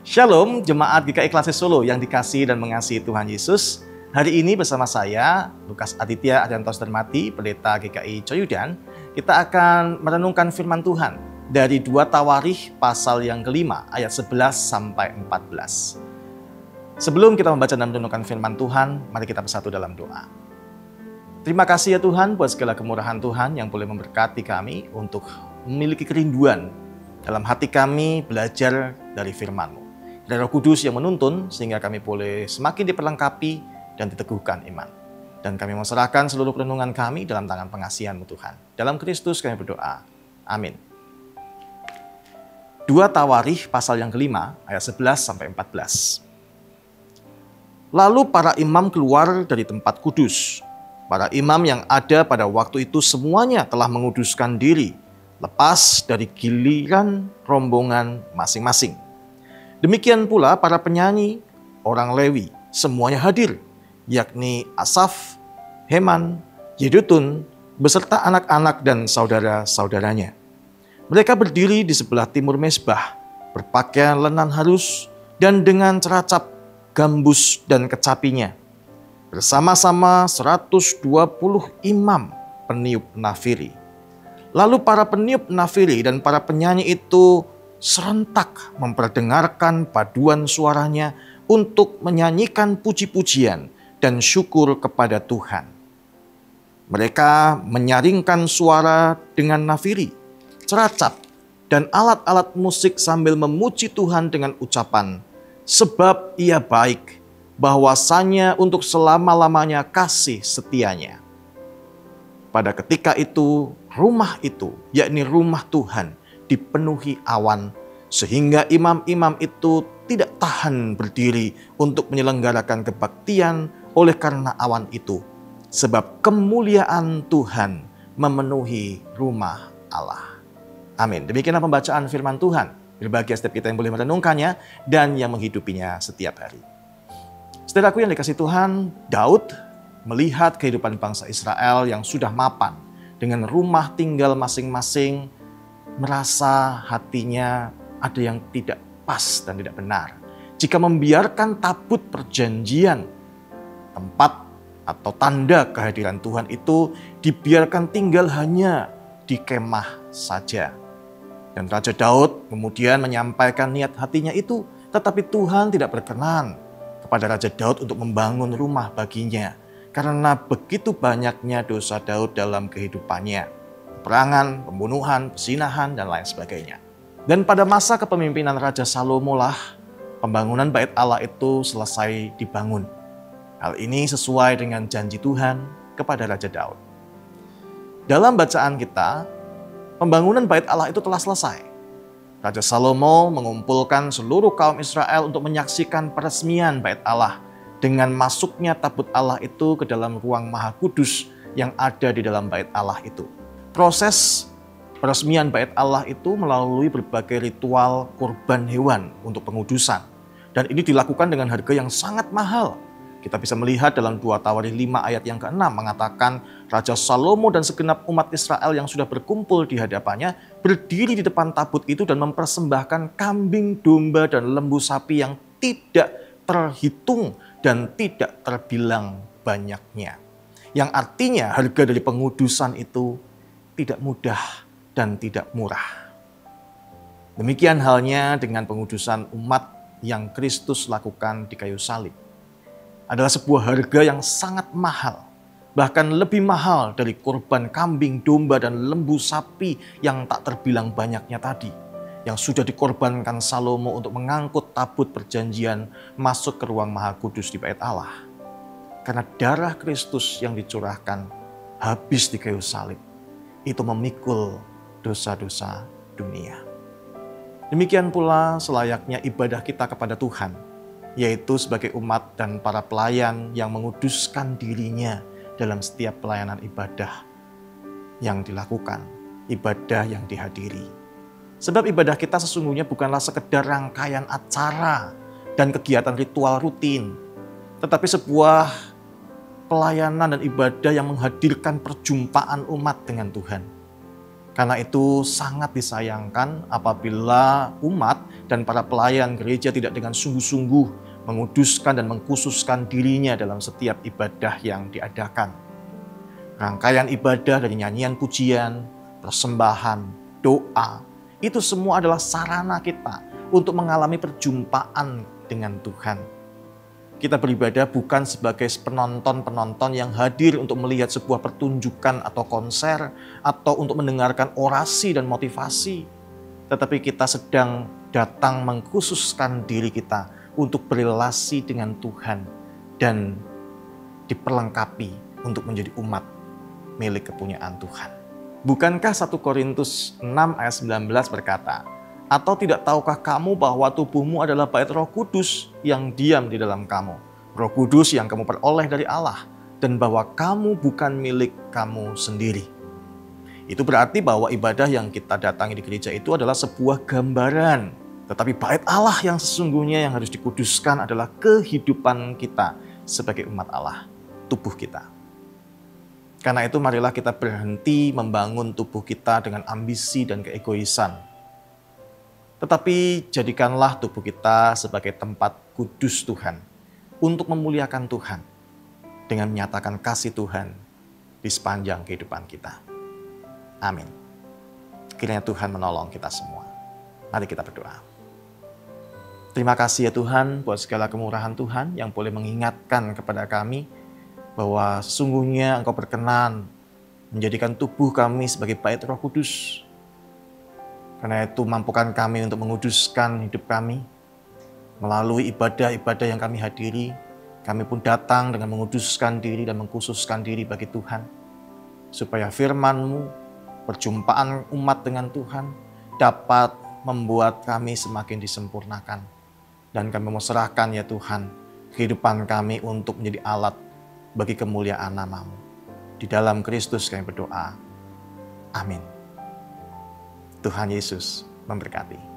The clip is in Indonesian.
Shalom, jemaat GKI Klase Solo yang dikasihi dan mengasihi Tuhan Yesus. Hari ini bersama saya, Lukas Aditya Adriantos Darmati, Pendeta GKI Coyudan, kita akan merenungkan firman Tuhan dari 2 Tawarikh pasal yang kelima, ayat 11 sampai 14. Sebelum kita membaca dan merenungkan firman Tuhan, mari kita bersatu dalam doa. Terima kasih ya Tuhan buat segala kemurahan Tuhan yang boleh memberkati kami untuk memiliki kerinduan dalam hati kami belajar dari firman-Mu. Dari Roh Kudus yang menuntun sehingga kami boleh semakin diperlengkapi dan diteguhkan iman. Dan kami menserahkan seluruh renungan kami dalam tangan pengasihan-Mu Tuhan. Dalam Kristus kami berdoa. Amin. 2 Tawarikh pasal yang kelima ayat 11 sampai 14. Lalu para imam keluar dari tempat kudus. Para imam yang ada pada waktu itu semuanya telah menguduskan diri, lepas dari giliran rombongan masing-masing. Demikian pula para penyanyi, orang Lewi, semuanya hadir, yakni Asaf, Heman, Yedutun, beserta anak-anak dan saudara-saudaranya. Mereka berdiri di sebelah timur mezbah, berpakaian lenan halus dan dengan ceracap, gambus dan kecapinya. Bersama-sama 120 imam peniup nafiri. Lalu para peniup nafiri dan para penyanyi itu serentak memperdengarkan paduan suaranya untuk menyanyikan puji-pujian dan syukur kepada Tuhan. Mereka menyaringkan suara dengan nafiri, ceracap, dan alat-alat musik sambil memuji Tuhan dengan ucapan, sebab Ia baik, bahwasanya untuk selama-lamanya kasih setianya. Pada ketika itu, rumah itu, yakni rumah Tuhan, dipenuhi awan, sehingga imam-imam itu tidak tahan berdiri untuk menyelenggarakan kebaktian oleh karena awan itu, sebab kemuliaan Tuhan memenuhi rumah Allah. Amin. Demikianlah pembacaan firman Tuhan. Berbahagia setiap kita yang boleh merenungkannya dan yang menghidupinya setiap hari. Saudaraku yang dikasihi Tuhan, Daud melihat kehidupan bangsa Israel yang sudah mapan dengan rumah tinggal masing-masing, merasa hatinya ada yang tidak pas dan tidak benar. Jika membiarkan tabut perjanjian, tempat atau tanda kehadiran Tuhan itu dibiarkan tinggal hanya di kemah saja. Dan Raja Daud kemudian menyampaikan niat hatinya itu, tetapi Tuhan tidak berkenan kepada Raja Daud untuk membangun rumah baginya. Karena begitu banyaknya dosa Daud dalam kehidupannya. Perangan, pembunuhan, persinahan, dan lain sebagainya. Dan pada masa kepemimpinan Raja Salomo lah pembangunan bait Allah itu selesai dibangun. Hal ini sesuai dengan janji Tuhan kepada Raja Daud. Dalam bacaan kita, pembangunan bait Allah itu telah selesai. Raja Salomo mengumpulkan seluruh kaum Israel untuk menyaksikan peresmian bait Allah dengan masuknya tabut Allah itu ke dalam ruang Maha Kudus yang ada di dalam bait Allah itu. Proses peresmian bait Allah itu melalui berbagai ritual kurban hewan untuk pengudusan. Dan ini dilakukan dengan harga yang sangat mahal. Kita bisa melihat dalam 2 Tawarikh 5 ayat yang ke-6 mengatakan Raja Salomo dan segenap umat Israel yang sudah berkumpul di hadapannya berdiri di depan tabut itu dan mempersembahkan kambing, domba, dan lembu sapi yang tidak terhitung dan tidak terbilang banyaknya. Yang artinya harga dari pengudusan itu tidak mudah dan tidak murah. Demikian halnya dengan pengudusan umat yang Kristus lakukan di kayu salib. Adalah sebuah harga yang sangat mahal, bahkan lebih mahal dari korban kambing, domba, dan lembu sapi yang tak terbilang banyaknya tadi, yang sudah dikorbankan Salomo untuk mengangkut tabut perjanjian masuk ke ruang Maha Kudus di bait Allah. Karena darah Kristus yang dicurahkan habis di kayu salib, itu memikul dosa-dosa dunia. Demikian pula selayaknya ibadah kita kepada Tuhan, yaitu sebagai umat dan para pelayan yang menguduskan dirinya dalam setiap pelayanan ibadah yang dilakukan, ibadah yang dihadiri. Sebab ibadah kita sesungguhnya bukanlah sekedar rangkaian acara dan kegiatan ritual rutin, tetapi sebuah pelayanan dan ibadah yang menghadirkan perjumpaan umat dengan Tuhan. Karena itu sangat disayangkan apabila umat dan para pelayan gereja tidak dengan sungguh-sungguh menguduskan dan mengkhususkan dirinya dalam setiap ibadah yang diadakan. Rangkaian ibadah dari nyanyian pujian, persembahan, doa, itu semua adalah sarana kita untuk mengalami perjumpaan dengan Tuhan. Kita beribadah bukan sebagai penonton-penonton yang hadir untuk melihat sebuah pertunjukan atau konser, atau untuk mendengarkan orasi dan motivasi. Tetapi kita sedang datang mengkhususkan diri kita untuk berrelasi dengan Tuhan dan diperlengkapi untuk menjadi umat milik kepunyaan Tuhan. Bukankah 1 Korintus 6 ayat 19 berkata, "Atau tidak tahukah kamu bahwa tubuhmu adalah bait Roh Kudus yang diam di dalam kamu, Roh Kudus yang kamu peroleh dari Allah, dan bahwa kamu bukan milik kamu sendiri." Itu berarti bahwa ibadah yang kita datangi di gereja itu adalah sebuah gambaran. Tetapi bait Allah yang sesungguhnya yang harus dikuduskan adalah kehidupan kita sebagai umat Allah, tubuh kita. Karena itu marilah kita berhenti membangun tubuh kita dengan ambisi dan keegoisan. Tetapi jadikanlah tubuh kita sebagai tempat kudus Tuhan untuk memuliakan Tuhan dengan menyatakan kasih Tuhan di sepanjang kehidupan kita. Amin. Kiranya Tuhan menolong kita semua. Mari kita berdoa. Terima kasih ya Tuhan buat segala kemurahan Tuhan yang boleh mengingatkan kepada kami bahwa sesungguhnya Engkau berkenan menjadikan tubuh kami sebagai bait Roh Kudus. Karena itu mampukan kami untuk menguduskan hidup kami. Melalui ibadah-ibadah yang kami hadiri, kami pun datang dengan menguduskan diri dan mengkhususkan diri bagi Tuhan. Supaya firman-Mu, perjumpaan umat dengan Tuhan dapat membuat kami semakin disempurnakan. Dan kami mau serahkan ya Tuhan, kehidupan kami untuk menjadi alat bagi kemuliaan nama-Mu. Di dalam Kristus kami berdoa. Amin. Tuhan Yesus memberkati.